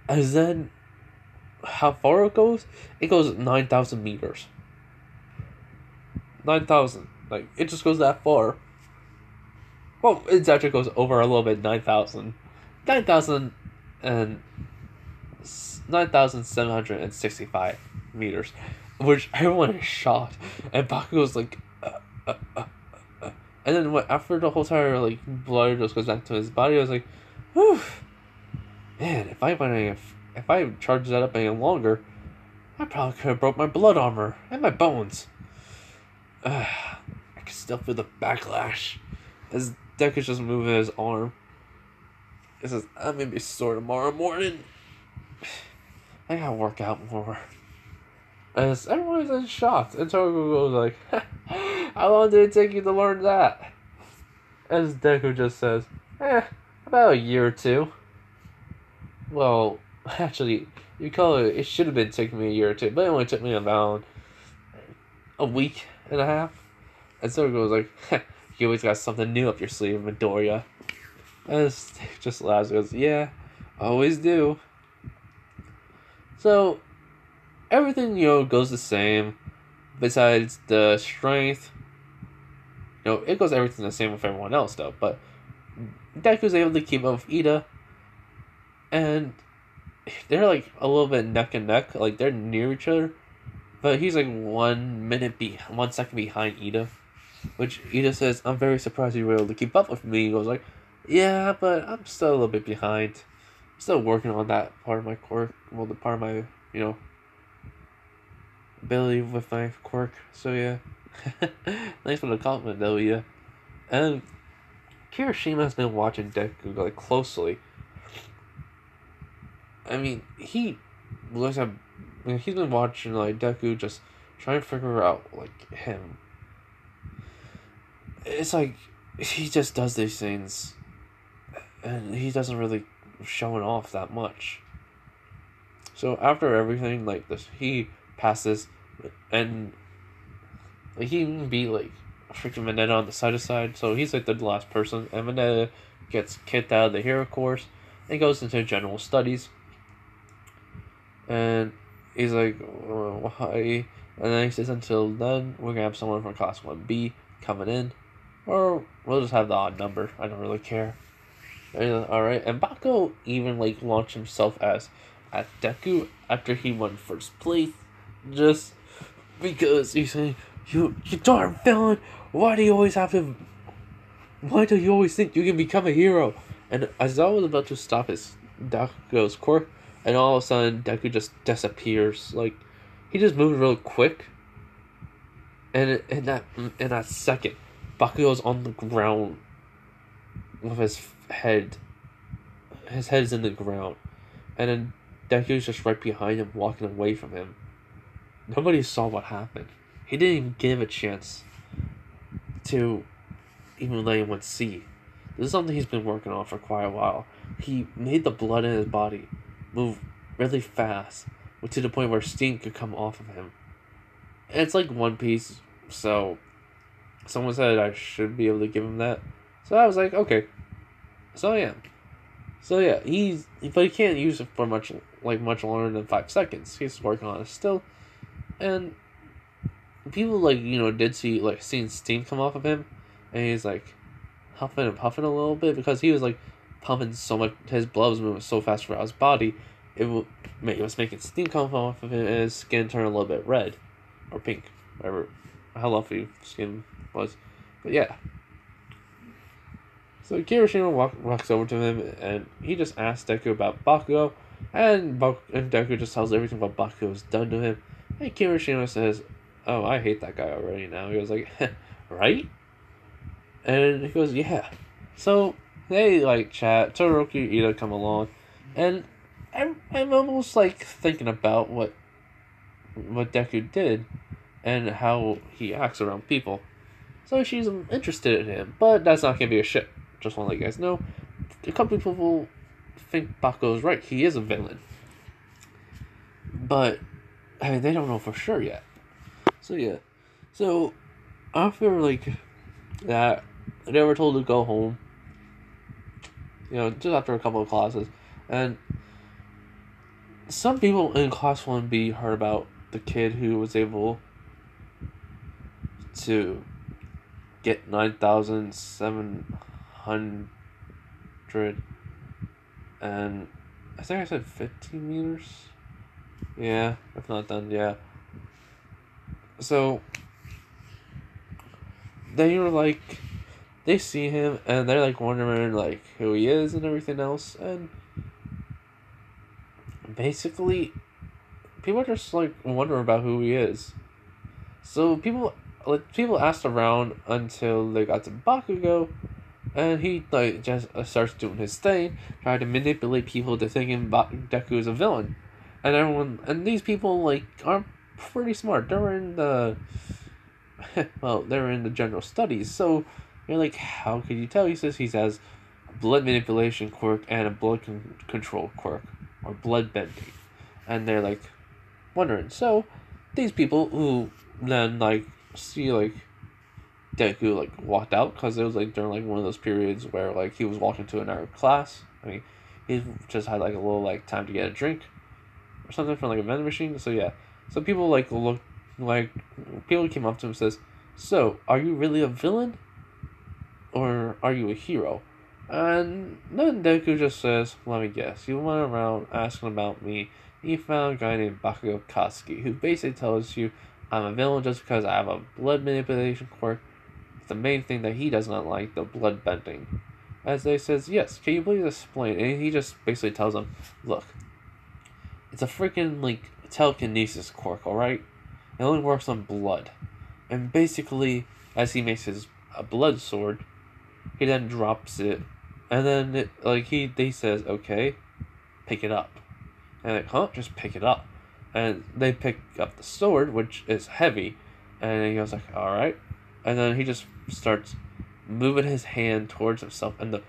And then, how far it goes? It goes 9,000 meters. 9,000. Like, it just goes that far. Well, it actually goes over a little bit, 9,000. 9,765 meters. Which everyone is shocked. And Bakugo's like, And then after the whole entire, blood just goes back to his body, I was like, whew. Man, if I charged that up any longer, I probably could have broke my blood armor and my bones. I can still feel the backlash as Deku's just moving his arm. It says, I'm gonna be sore tomorrow morning. I gotta work out more. As everyone is in shock, and Togo goes like, How long did it take you to learn that? As Deku just says, about a year or two. Well, actually, you call it, it should have been taking me a year or two, but it only took me about a week and a half. And so it goes like, you always got something new up your sleeve, Midoriya. And just laughs and goes, yeah, always do. So, everything, goes the same, besides the strength. It goes everything the same with everyone else, though, but Deku's able to keep up with Ida, and they're, like, a little bit neck and neck, like, they're near each other, but he's, like, 1 second behind Ida, which Ida says, I'm very surprised you were able to keep up with me. He goes, like, yeah, but I'm still a little bit behind. I'm still working on that part of my quirk, well, the part of my, ability with my quirk, so yeah. Thanks for the compliment, though, yeah. And Kirishima has been watching Deku, like, closely. I mean, he's been watching, like, Deku just trying to figure out, like, him. It's like, he just does these things, and he doesn't really show it off that much. So after everything, like, this, he passes, and like, he even beat, like, freaking Mineta on the side, so he's, like, the last person, and Mineta gets kicked out of the hero course, and goes into general studies, and he's like, why? And then he says, until then, we're gonna have someone from class 1B coming in, or we'll just have the odd number, I don't really care. Alright, and Bako even, like, launched himself as at Deku after he won first place, just because he's saying, you darn villain, why do you always think you can become a hero? And Aizawa was about to stop his Deku's quirk, and all of a sudden Deku just disappears. Like, he just moved real quick, and in that second, Bakugo's on the ground with his head. His head is in the ground, and then Deku's just right behind him, walking away from him. Nobody saw what happened. He didn't even give a chance to even let anyone see. This is something he's been working on for quite a while. He made the blood in his body move really fast, to the point where steam could come off of him. And it's like One Piece, so someone said I should be able to give him that. So I was like, okay. So yeah. But he can't use it for much longer than 5 seconds. He's working on it still. And people, like, did see, like, seeing steam come off of him, and he's, like, huffing and puffing a little bit, because he was, like, pumping so much, his blood was moving so fast throughout his body, it was making steam come off of him, and his skin turned a little bit red, or pink, whatever, how lovely his skin was, but yeah. So Kirishima walks over to him, and he just asks Deku about Bakugo, and Deku just tells everything what Bakugo's done to him. And Kirishima says, oh, I hate that guy already now. He goes like, right? And he goes, yeah. So they, like, chat. Todoroki Ida come along, and I'm almost, like, thinking about what Deku did and how he acts around people. So she's interested in him, but that's not gonna be a ship. Just want to let you guys know. A couple people think Bakugo's right. He is a villain. But, I mean, they don't know for sure yet. So, yeah. So, after, like, that, they were told to go home. Just after a couple of classes. And some people in Class 1B heard about the kid who was able to get 9,700 and I think I said 15 meters. Yeah, if not done, yeah. So they were like, they see him and they're like wondering like who he is and everything else, and basically people are just like wondering about who he is. So people asked around until they got to Bakugo, and he like just starts doing his thing, trying to manipulate people to thinking Deku is a villain, and these people like are pretty smart. They're in the well, they're in the general studies. So you're like, how can you tell? He says he has a blood manipulation quirk and a blood control quirk, or blood bending. And they're like wondering. So these people who then like see like Deku like walked out because it was like during like one of those periods where like he was walking to another class. I mean, he just had like a little like time to get a drink or something from like a vending machine. So yeah, so people like look like people came up to him and says, "So are you really a villain or are you a hero?" And then Deku just says, "Let me guess. You went around asking about me. And you found a guy named Bakugo Katsuki who basically tells you I'm a villain just because I have a blood manipulation quirk. The main thing that he does not like, the blood bending." As they says, "Yes, can you please explain?" And he just basically tells them, "Look, it's a freaking like telekinesis quirk, alright? It only works on blood." And basically, as he makes his blood sword, he then drops it, and then they says, "Okay, pick it up." And like, huh? Just pick it up. And they pick up the sword, which is heavy, and he goes like, "All right." And then he just starts moving his hand towards himself, and the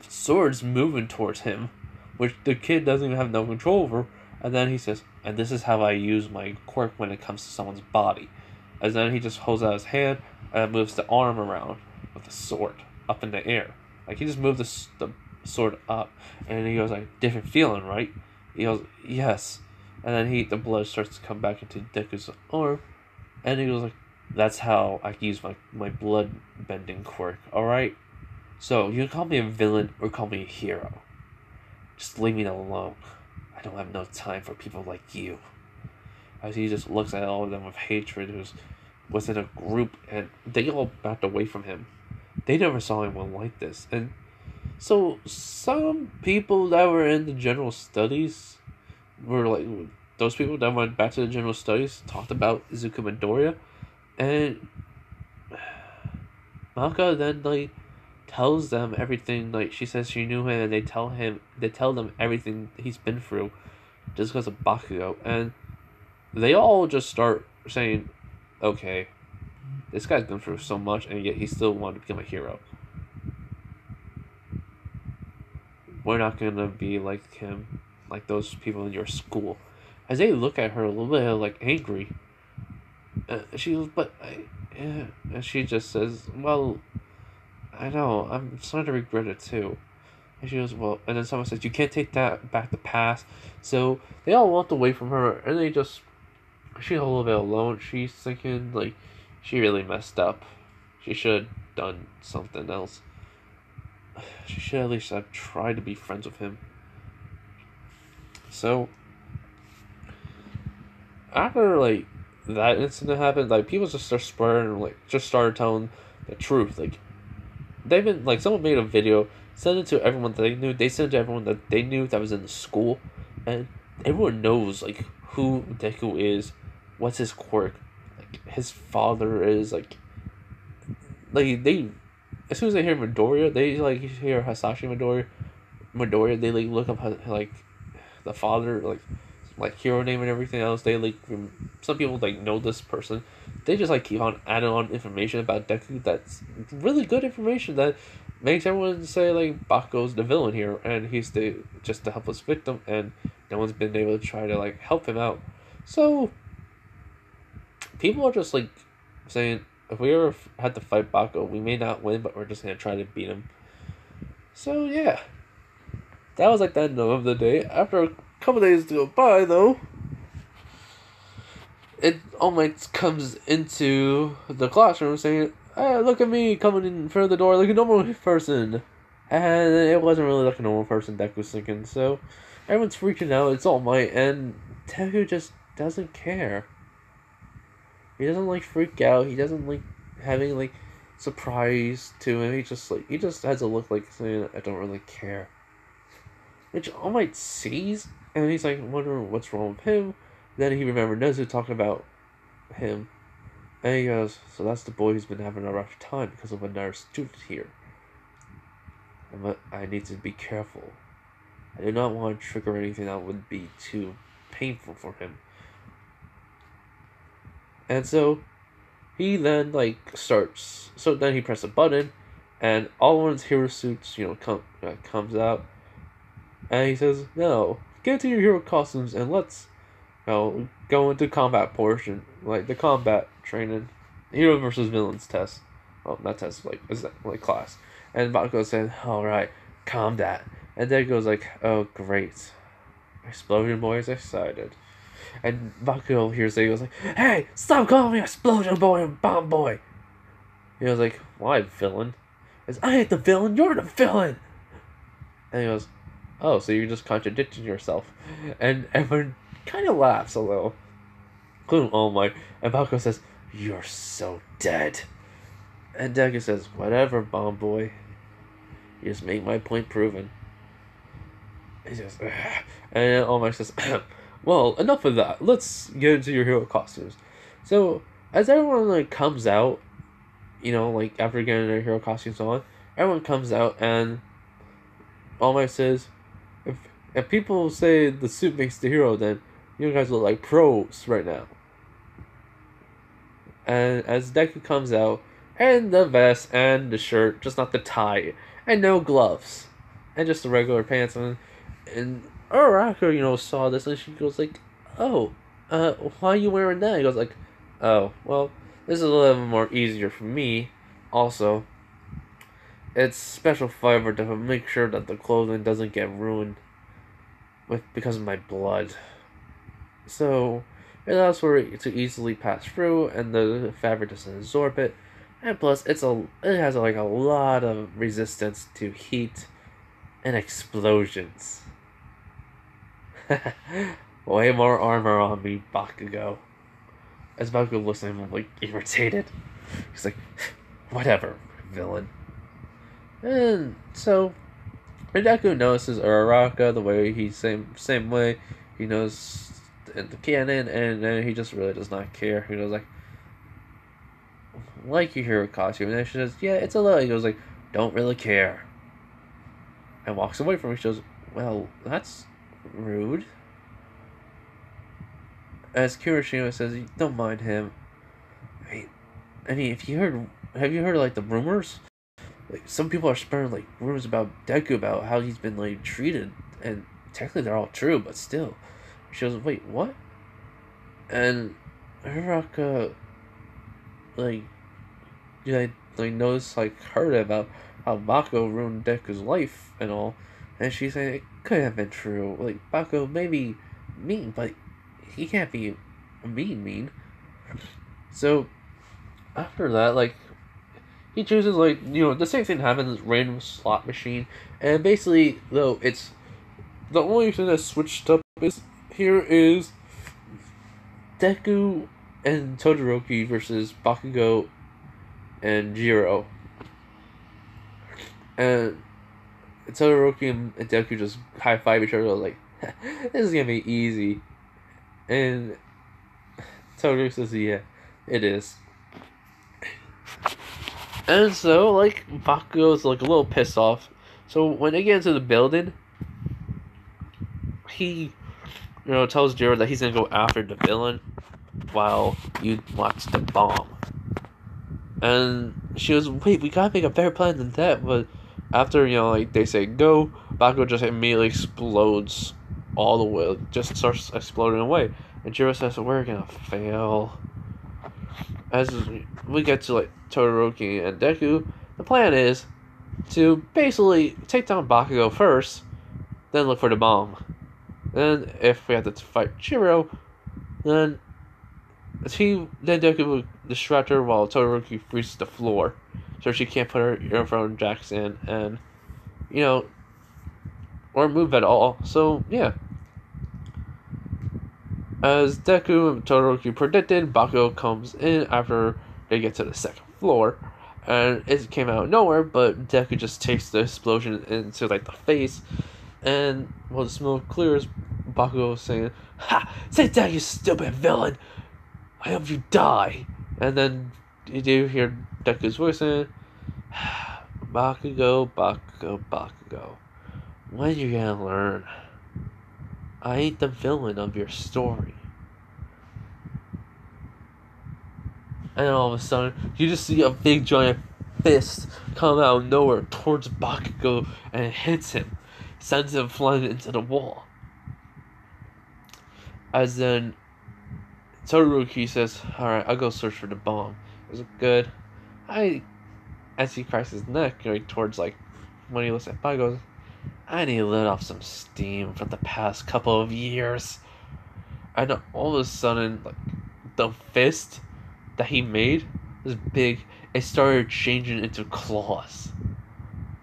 sword's moving towards him, which the kid doesn't even have no control over. And then he says, "And this is how I use my quirk when it comes to someone's body." And then he just holds out his hand and moves the arm around with the sword up in the air. Like he just moved the sword up, and he goes like, "Different feeling, right?" He goes, "Yes." And then the blood starts to come back into Deku's arm, and he goes like, "That's how I use my blood bending quirk, alright? So you can call me a villain or call me a hero. Just leave me alone. I don't have no time for people like you." As he just looks at all of them with hatred, who's within a group, and they all backed away from him. They never saw anyone like this. And so some people that were in the general studies were like, those people that went back to the general studies talked about Izuku Midoriya, and Maka then like tells them everything. Like she says she knew him, and they tell them everything he's been through just because of Bakugo. And they all just start saying, "Okay, this guy's been through so much, and yet he still wanted to become a hero. We're not gonna be like him, like those people in your school." As they look at her a little bit like angry, she goes, "But yeah," and she just says, "Well, I know, I'm starting to regret it too." And she goes, "Well," and then someone says, "You can't take that back the past." So they all walked away from her, and she's a little bit alone. She's thinking like she really messed up. She should have done something else. She should at least have tried to be friends with him. So after like that incident happened, like people just start spreading, like just started telling the truth. Like they've been like someone made a video, sent it to everyone that they knew. They sent it to everyone that they knew that was in the school, and everyone knows like who Deku is, what's his quirk, like his father is like they as soon as they hear Midoriya, they like hear Hasashi Midoriya. They like look up like the father, like hero name and everything else. They like some people like know this person. They just like keep on adding on information about Deku that's really good information that makes everyone say like Bakugo's the villain here, and he's just the helpless victim, and no one's been able to try to like help him out. So people are just like saying, if we ever had to fight Bakugo, we may not win, but we're just gonna try to beat him. So yeah, that was like the end of the day. After a couple days to go by, though, All Might comes into the classroom saying, "Hey, look at me coming in front of the door like a normal person." And it wasn't really like a normal person, Deku was thinking. So everyone's freaking out. It's All Might, and Deku just doesn't care. He doesn't like freak out. He doesn't like having like surprise to him. He just has a look like saying, "I don't really care." Which All Might sees, and he's like wondering what's wrong with him. Then he remembered Nezu talking about him, and he goes, "So that's the boy who's been having a rough time because of another student here. I need to be careful. I do not want to trigger anything that would be too painful for him." And so He then starts. So then he presses a button, and all one's hero suits comes out, and he says, "No, get into your hero costumes and let's go into combat portion, like the combat training, hero versus villains test. Well, not test, is that like class?" And Bakugo said, "All right, combat." And then goes like, "Oh great, Explosion Boy is excited." And Bakugo hears it. He goes like, "Hey, stop calling me Explosion Boy and Bomb Boy." He was like, "Why, villain?" He goes, "I ain't the villain. You're the villain." And he goes, "Oh, so you're just contradicting yourself." And everyone kind of laughs a little, including All Might. And Bakugo says, "You're so dead." And Deku says, "Whatever, Bomb Boy. You just make my point proven." He says, "Ugh." And then All Might says, "Well, enough of that. Let's get into your hero costumes." So as everyone comes out, after getting their hero costumes on, everyone comes out, and All Might says, if people say the suit makes the hero, then you guys look like pros right now." And as Deku comes out, and the vest and the shirt, just not the tie, and no gloves, and just the regular pants, and Uraraka, saw this, and she goes like, "Oh, why are you wearing that?" He goes like, "Oh, well, this is a little bit more easier for me. Also, it's special fiber to make sure that the clothing doesn't get ruined because of my blood. So it allows for it to easily pass through, and the fabric doesn't absorb it. And plus, it has a lot of resistance to heat and explosions." "Way more armor on me, Bakugo." As Bakugo looks at him irritated, he's like, "Whatever, villain." And so Deku notices Uraraka the way same way he knows in the canon, and then he just really does not care. He goes like your hero costume, and then she says, "Yeah, it's a little." He goes like, "Don't really care," and walks away from her. She goes, "Well, that's rude." As Kirishima says, "Don't mind him. I mean, have you heard the rumors? Some people are spreading rumors about Deku, about how he's been treated, and technically they're all true, but still." She goes, "Wait, what?" And Hiraka heard about how Bako ruined Deku's life and all, and she's saying it could have been true. Bako may be mean, but he can't be mean. So after that, he chooses the same thing happens, random slot machine, and basically though it's the only thing that's switched up is Deku and Todoroki versus Bakugo and Jiro. And Todoroki and Deku just high five each other like, "This is gonna be easy." And Todoroki says, "Yeah, it is." And so Bakugo's a little pissed off. So when they get into the building, he tells Jiro that he's gonna go after the villain while you watch the bomb. And she goes, "Wait, we gotta make a better plan than that." But after they say go, Bakugo just immediately explodes all the way, just starts exploding away. And Jiro says, "We're gonna fail." As we get to Todoroki and Deku, the plan is to basically take down Bakugo first, then look for the bomb. Then if we have to fight Jiro, then Deku will distract her while Todoroki freezes the floor, so she can't put her earphone jacks in and or move at all. So yeah. As Deku and Todoroki predicted, Bakugo comes in after they get to the second floor, and it came out of nowhere, but Deku just takes the explosion into the face, and while the smoke clears, Bakugo is saying, "Ha! Sit down, you stupid villain! I hope you die!" And then you do hear Deku's voice saying, "Bakugo, Bakugo, Bakugo. When you gonna learn? I ain't the villain of your story." And then all of a sudden, you just see a big giant fist come out of nowhere towards Bakugo and it hits him, sends him flying into the wall. As then Todoroki says, "Alright, I'll go search for the bomb." Is it good? As he cracks his neck, going towards when he looks at Bakugo, I need to let off some steam from the past couple of years. And all of a sudden, the fist that he made was big. It started changing into claws.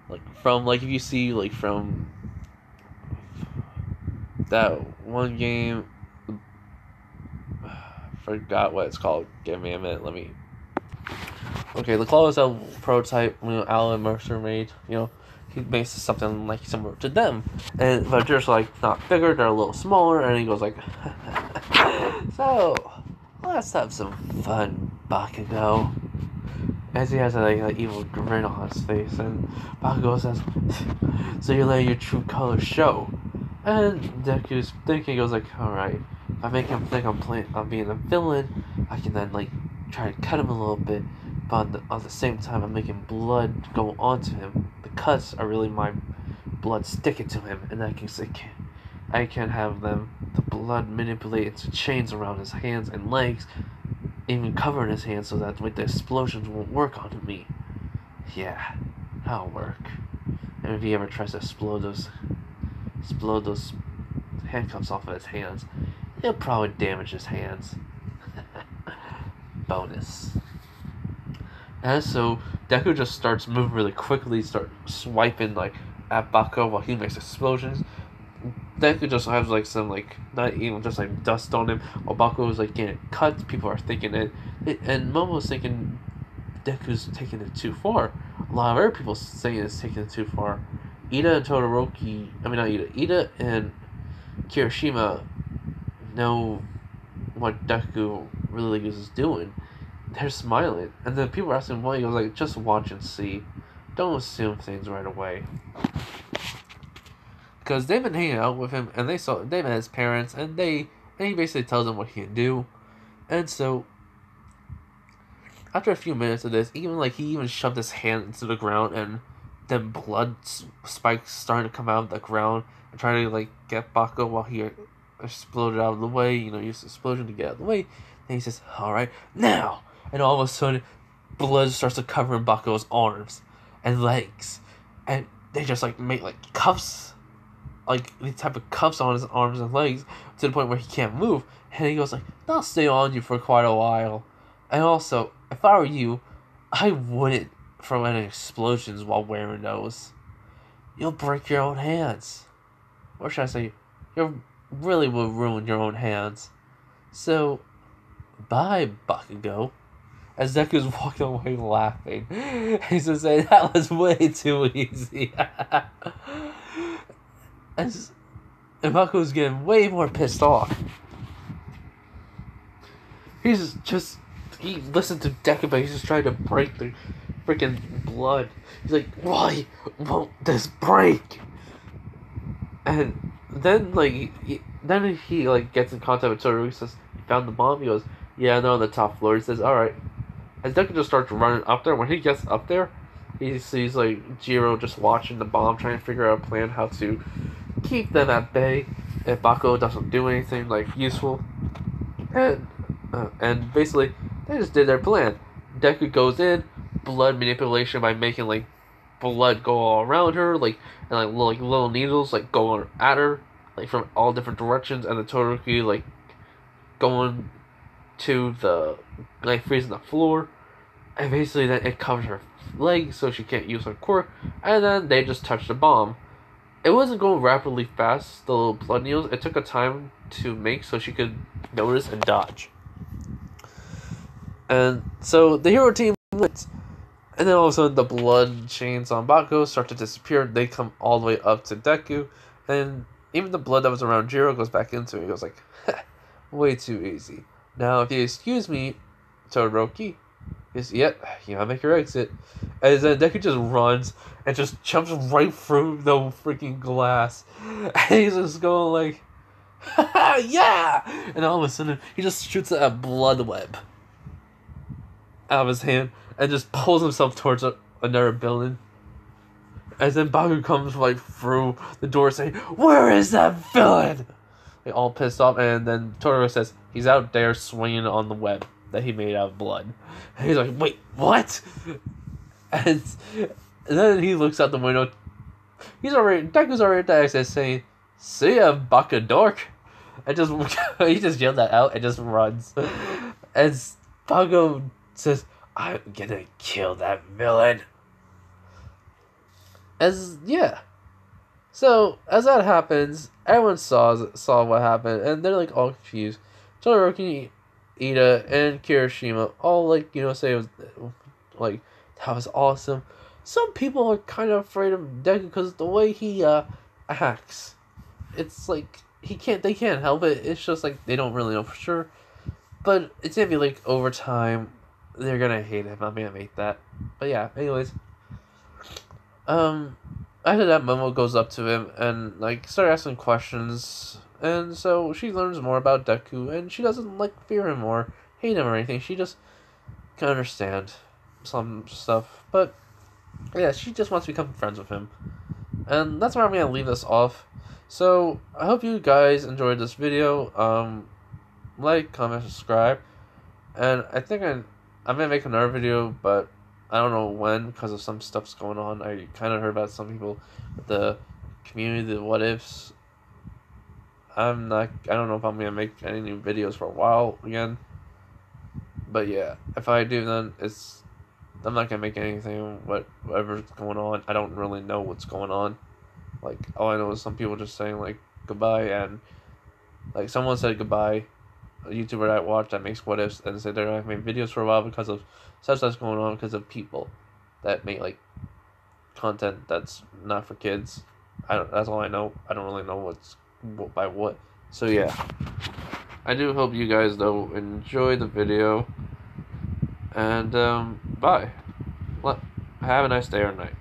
If you see from that one game, I forgot what it's called. Give me a minute. Let me. Okay, the claws that prototype Alan Mercer made. He makes something similar to them, but they're just not bigger. They're a little smaller, and he goes like, "So, let's have some fun, Bakugo." As he has an evil grin on his face, and Bakugo says, "So you let your true colors show." And Deku's thinking goes "Alright, if I make him think I'm being a villain, I can then try to cut him a little bit, but on the same time I'm making blood go onto him. The cuts are really my blood sticking to him, and I can have the blood manipulate into chains around his hands and legs, even covering his hands so that the explosions won't work onto me. Yeah, that'll work. And if he ever tries to explode those handcuffs off of his hands, it'll probably damage his hands." Bonus. And so Deku just starts moving really quickly, start swiping at Bakugo while he makes explosions. Deku just has some not even just dust on him while Bakugo is getting cut. People are thinking and Momo's thinking Deku's taking it too far. A lot of other people saying it's taking it too far. Ida and Todoroki, not Ida and Kirishima know what Deku really is doing. They're smiling, and then people are asking why. He goes "Just watch and see. Don't assume things right away." Because they've been hanging out with him, and they met his parents, and he basically tells them what he can do. And so, after a few minutes of this, he even shoved his hand into the ground, and then blood spikes starting to come out of the ground and trying to get Bakugo while he exploded out of the way. Use the explosion to get out of the way. Then he says, "Alright, now!" And all of a sudden, blood starts to cover Bakugo's arms and legs. And they just make cuffs, these type of cuffs on his arms and legs to the point where he can't move. And he goes "That'll stay on you for quite a while. And also, if I were you, I wouldn't throw any explosions while wearing those. You'll break your own hands. Or should I say, you really will ruin your own hands. So, bye, Bakugo." As Deku's walking away laughing, he's just saying that was way too easy. And Bakugo's getting way more pissed off. He listened to Deku, but he's just trying to break the freaking blood. He's "Why won't this break?" And then he gets in contact with Toru. He says he found the bomb. He goes, "Yeah, they're on the top floor." He says, "Alright." As Deku just starts running up there, when he gets up there, he sees Jiro just watching the bomb, trying to figure out a plan how to keep them at bay if Bakugo doesn't do anything useful. And basically they just did their plan. Deku goes in, blood manipulation by making blood go all around her, and little needles going at her from all different directions, and the Todoroki going to the freezing the floor, and basically then it covers her legs so she can't use her quirk, and then they just touch the bomb. It wasn't going rapidly fast, the little blood needles. It took a time to make so she could notice and dodge. And so the hero team wins. And then all of a sudden the blood chains on Bakugo start to disappear. They come all the way up to Deku, and even the blood that was around Jiro goes back into it. He goes way too easy. Now, if you excuse me, Todoroki, yep, you gotta make your exit. And then Deku just runs and just jumps right through the freaking glass. And he's just going yeah! And all of a sudden, he just shoots a blood web. out of his hand and just pulls himself towards another building. And then Baku comes like through the door saying, "Where is that villain?" They all pissed off, and then Totoro says he's out there swinging on the web that he made out of blood. And he's like, "Wait, what?" And then he looks out the window. Deku's already at the exit saying, "See ya, Baka dork." And just he just yelled that out and just runs. And Bago says, "I'm gonna kill that villain." So as that happens, everyone saw what happened, and they're like all confused. Todoroki, Ida, and Kirishima all say it was like that was awesome. Some people are kind of afraid of Deku because the way he acts. It's like they can't help it. It's just like they don't really know for sure. But it's gonna be like over time, they're gonna hate him. I'm gonna make that. But yeah, anyways. After that, Momo goes up to him and start asking questions, and so she learns more about Deku, and she doesn't fear him or hate him or anything. She just can understand some stuff, but yeah, she just wants to become friends with him, and that's where I'm gonna leave this off. So I hope you guys enjoyed this video. Like, comment, subscribe, and I think I'm gonna make another video, but I don't know when because of some stuff's going on. I kind of heard about some people with the community, the what ifs. I don't know if I'm gonna make any new videos for a while again. But yeah, if I do, then I'm not gonna make anything. Whatever's going on, I don't really know what's going on. All I know is some people just saying goodbye, and someone said goodbye. A YouTuber that I watched that makes what ifs and said they're gonna make videos for a while because of stuff that's going on because of people that make content that's not for kids. That's all I know. I don't really know what's by what. So yeah, I do hope you guys though enjoy the video, and bye. Have a nice day or night.